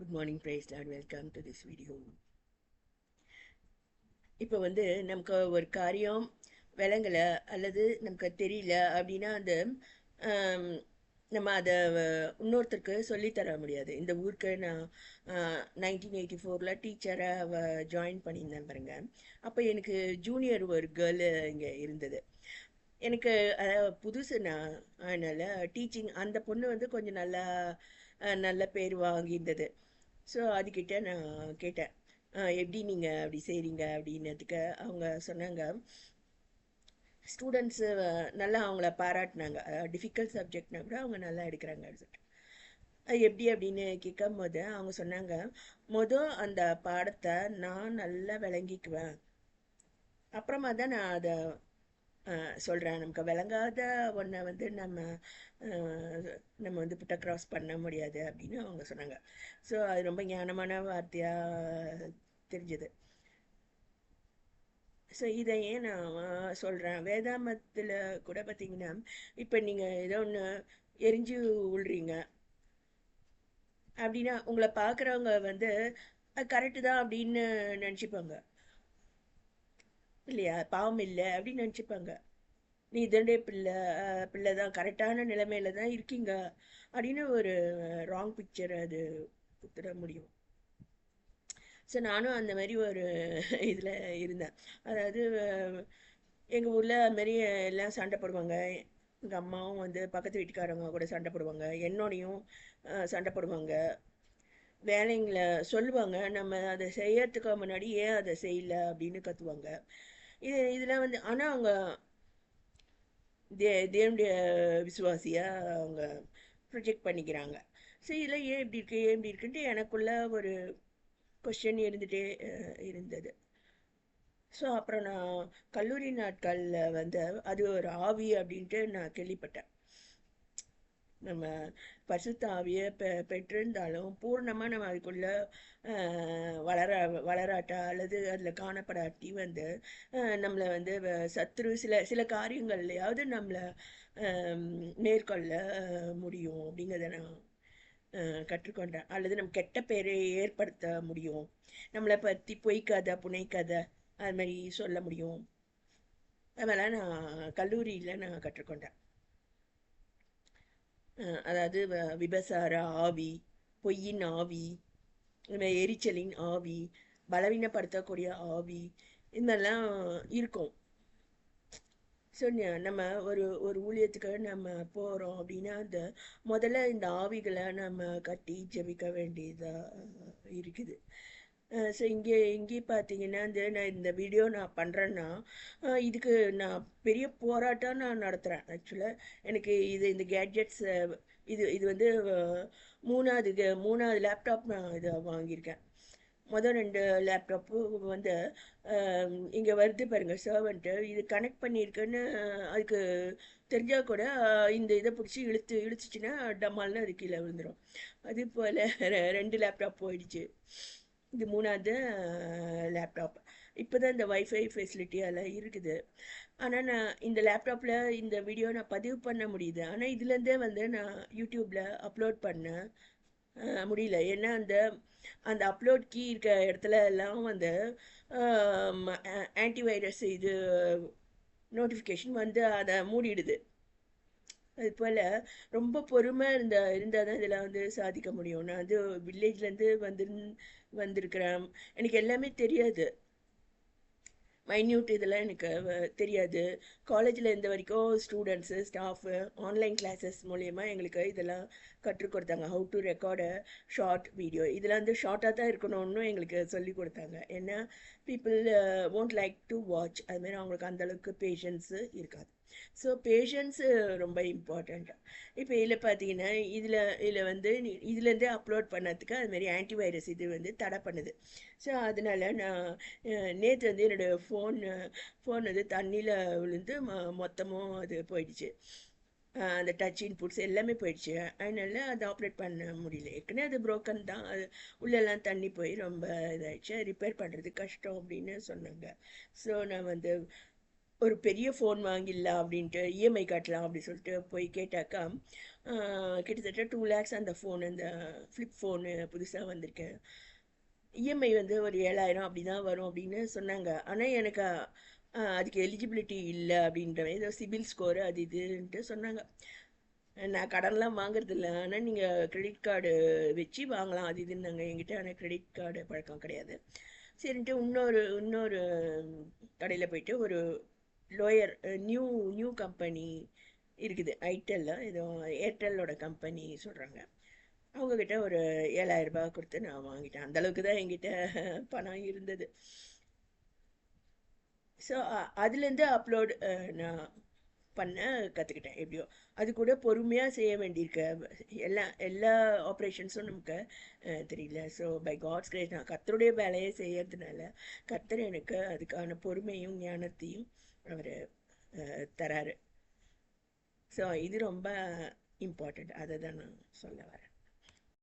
Good morning, praise Lord. Welcome to this video. இப்போ நமக்கு ஒரு காரியம் விளங்கலை அல்லது நமக்கு தெரியல அப்படின்னா ஆம், நம்ம அதை இன்னொருத்தருக்கு சொல்லித்தர முடியாது. இந்த ஊருக்கு நான் 1984 டீச்சராக ஜாயின் பண்ணியிருந்தேன் பாருங்க. அப்போ எனக்கு ஜூனியர் ஒரு கேர்ள் இங்கே இருந்தது. எனக்கு புதுசு நான். அதனால் டீச்சிங் அந்த பொண்ணு கொஞ்சம் நல்லா நல்ல பேர் வாங்கியிருந்தது. ஸோ அதுக்கிட்ட நான் கேட்டேன், எப்படி நீங்கள் அப்படி செய்கிறீங்க அப்படின்னதுக்கு அவங்க சொன்னாங்க, ஸ்டூடெண்ட்ஸு நல்லா அவங்கள பாராட்டினாங்க. டிஃபிகல்ட் சப்ஜெக்ட்னா கூட அவங்க நல்லா எடுக்கிறாங்க அப்படின்னு சொல்லிட்டு. அது எப்படி அப்படின்னு கேட்கும் போது அவங்க சொன்னாங்க, அந்த பாடத்தை நான் நல்லா விளங்கிக்குவேன், அப்புறமா தான் நான் அதை சொல்கிறேன். நமக்கு விளங்காத ஒன்றை நம்ம புட்ட க்ராஸ் பண்ண முடியாது அப்படின்னு அவங்க சொன்னாங்க. ஸோ அது ரொம்ப ஞானமான வார்த்தையாக தெரிஞ்சது. ஸோ இதை ஏன் நான் சொல்கிறேன், வேதாமத்தில் கூட பார்த்தீங்கன்னா, இப்போ நீங்கள் ஏதோ ஒன்று எரிஞ்சு விழுறீங்க அப்படின்னா உங்களை பார்க்குறவங்க அது கரெக்டு தான் அப்படின்னு நினச்சிப்பாங்க இல்லையா? பாவம் இல்லை அப்படின்னு நினச்சிப்பாங்க. நீ இதனுடைய பிள்ளை தான், கரெக்டான நிலைமையில தான் இருக்கீங்க அப்படின்னு ஒரு ராங் பிக்சர் அது குத்துட முடியும். ஸோ நானும் அந்த மாதிரி ஒரு இதில் இருந்தேன். அதாவது எங்கள் ஊரில் அதுமாரி எல்லாம் சண்டை போடுவாங்க. எங்கள் அம்மாவும் பக்கத்து வீட்டுக்காரங்க கூட சண்டை போடுவாங்க, என்னோடையும் சண்டை போடுவாங்க. வேலைங்களை சொல்லுவாங்க, நம்ம அதை செய்யறதுக்கு முன்னாடி ஏன் அதை செய்யல அப்படின்னு கத்துவாங்க. இதெல்லாம் ஆனால் அவங்க தேவனுடைய விசுவாசியாக அவங்க ப்ரொஜெக்ட் பண்ணிக்கிறாங்க. ஸோ இதில் ஏன் இப்படி இருக்கு, ஏன் இப்படி இருக்குன்ட்டு எனக்குள்ள ஒரு கொஸ்டின் இருந்துகிட்டே இருந்தது. ஸோ அப்புறம் நான் கல்லூரி நாட்களில் அது ஒரு ஆவி அப்படின்ட்டு நான் கேள்விப்பட்டேன். நம்ம பரிசுத்த ஆவியை பெற்றிருந்தாலும் பூர்ணமாக நம்ம அதுக்குள்ளே வளராட்டா அல்லது அதில் காணப்படாட்டி நம்மளை சத்துரு சில சில காரியங்கள்லையாவது நம்மளை மேற்கொள்ள முடியும் அப்படிங்கிறத நான் கற்றுக்கொண்டேன். அல்லது நம்ம கெட்ட பேரை ஏற்படுத்த முடியும், நம்மளை பற்றி பொய் கதை புனை கதை அது மாதிரி சொல்ல முடியும். அதெல்லாம் நான் கல்லூரியில் நான் கற்றுக்கொண்டேன். அதாவது விபசார ஆவி, பொய்யின் ஆவி, எரிச்சலின் ஆவி, பலவீனப்படுத்தக்கூடிய ஆவி, இதெல்லாம் இருக்கும். ஸோ நம்ம ஒரு ஒரு ஊழியத்துக்கு நம்ம போகிறோம் அப்படின்னா முதல்ல இந்த ஆவிகளை நம்ம கட்டி ஜெபிக்க வேண்டியதாக இருக்குது. ஸோ இங்கே பார்த்தீங்கன்னா நான் இந்த வீடியோ நான் பண்ணுறேன்னா இதுக்கு நான் பெரிய போராட்டம் நான் நடத்துகிறேன். ஆக்சுவலாக எனக்கு இந்த கேட்ஜெட்ஸ் இது இது மூணாவது லேப்டாப் நான் இதை வாங்கியிருக்கேன். மொதல் 2 லேப்டாப்பு இங்கே வருது பாருங்கள் சர்வெண்ட்டு, இது கனெக்ட் பண்ணியிருக்குன்னு அதுக்கு தெரிஞ்சால் கூட இந்த இதை பிடிச்சி இழுத்துச்சுன்னா டமால்னு அது கீழே விழுந்துடும். அது போல் 2 லேப்டாப் போயிடுச்சு. இது 3வது லேப்டாப். இப்போ தான் இந்த வைஃபை ஃபெசிலிட்டி எல்லாம் இருக்குது. ஆனால் நான் இந்த லேப்டாப்பில் இந்த வீடியோ நான் பதிவு பண்ண முடியுது, ஆனால் இதுலேருந்தே நான் யூடியூப்பில் அப்லோட் பண்ண முடியல. ஏன்னா அந்த அப்லோட் கீ இருக்க இடத்துல எல்லாம் ஆன்டிவைரஸ் இது நோட்டிஃபிகேஷன் அதை மூடிடுது. அது போல் ரொம்ப பொறுமை இருந்தால் தான் இதில் சாதிக்க முடியும். நான் வில்லேஜ்லேருந்து வந்திருக்கிறேன், எனக்கு எல்லாமே தெரியாது. மைன்யூட் இதெல்லாம் எனக்கு தெரியாது. காலேஜில் இருந்த வரைக்கும் ஸ்டூடெண்ட்ஸு ஸ்டாஃபு ஆன்லைன் கிளாஸஸ் மூலயமா எங்களுக்கு இதெல்லாம் கற்றுக் கொடுத்தாங்க. How to record short video, இதெல்லாம் ஷார்ட்டாக தான் இருக்கணும்னு எங்களுக்கு சொல்லி கொடுத்தாங்க. ஏன்னா people won't like to watch, அதுமாரி அவங்களுக்கு அந்தளவுக்கு பேஷன்ஸு இருக்காது. ஸோ பேஷன்ஸு ரொம்ப இம்பார்ட்டண்ட். இப்போ இதில் பார்த்தீங்கன்னா இதில் இதுலேருந்தே அப்லோட் பண்ணதுக்கு அதுமாரி ஆன்டிவைரஸ் இது தடை பண்ணுது. ஸோ அதனால் நான் நேற்று என்னோடய ஃபோன் தண்ணியில் விழுந்து மொத்தமும் அது போயிடுச்சு. அந்த டச் இன்புட்ஸ் எல்லாமே போயிடுச்சு. அதனால அதை ஆப்ரேட் பண்ண முடியல. ஏற்கனவே அது ப்ரோக்கன் தான், அது உள்ளெல்லாம் தண்ணி போய் ரொம்ப இதாகிடுச்சு. ரிப்பேர் பண்ணுறது கஷ்டம் அப்படின்னு சொன்னாங்க. ஸோ நான் ஒரு பெரிய ஃபோன் வாங்கிடலாம் அப்படின்ட்டு இஎம்ஐ கட்டலாம் அப்படி சொல்லிட்டு போய் கேட்டாக்கா கிட்டத்தட்ட 2 lakhs அந்த ஃபோன், அந்த ஃப்ளிப் ஃபோனு புதுசாக வந்திருக்கு. இஎம்ஐ வந்து ஒரு 7,000 அப்படி தான் வரும் அப்படின்னு சொன்னாங்க. ஆனால் எனக்கு அதுக்கு எலிஜிபிலிட்டி இல்லை அப்படின்ற ஏதோ சிபில் ஸ்கோரு அது இதுன்ட்டு சொன்னாங்க. நான் கடன்லாம் வாங்குறது இல்லை, ஆனால் நீங்கள் கிரெடிட் கார்டு வச்சு வாங்கலாம் அது இதுன்னாங்க என்கிட்ட. ஆனால் கிரெடிட் கார்டு பழக்கம் கிடையாது. சரின்ட்டு இன்னொரு இன்னொரு கடையில் போயிட்டு ஒரு லோயர் நியூ நியூ கம்பெனி இருக்குது, ஐடெல்ல ஏதோ ஏர்டெல்லோட கம்பெனி சொல்கிறாங்க. அவங்கக்கிட்ட ஒரு 7,000 ரூபாய் கொடுத்து நான் வாங்கிட்டேன். அந்தளவுக்கு தான் என்கிட்ட பணம் இருந்தது. ஸோ அதுலேருந்து அப்லோட் நான் பண்ண கற்றுக்கிட்டேன் எப்படியோ. அது கூட பொறுமையாக செய்ய வேண்டியிருக்க எல்லா ஆப்ரேஷன்ஸும் நமக்கு தெரியல. ஸோ பை காட்ஸ் கிரேஸ் நான் கர்த்தருடைய வேலையை செய்யறதுனால கர்த்தர் எனக்கு அதுக்கான பொறுமையும் ஞானத்தையும் அவர் தராரு. ஸோ இது ரொம்ப இம்பார்ட்டண்ட், அதை தான் நான் சொல்ல வரேன்.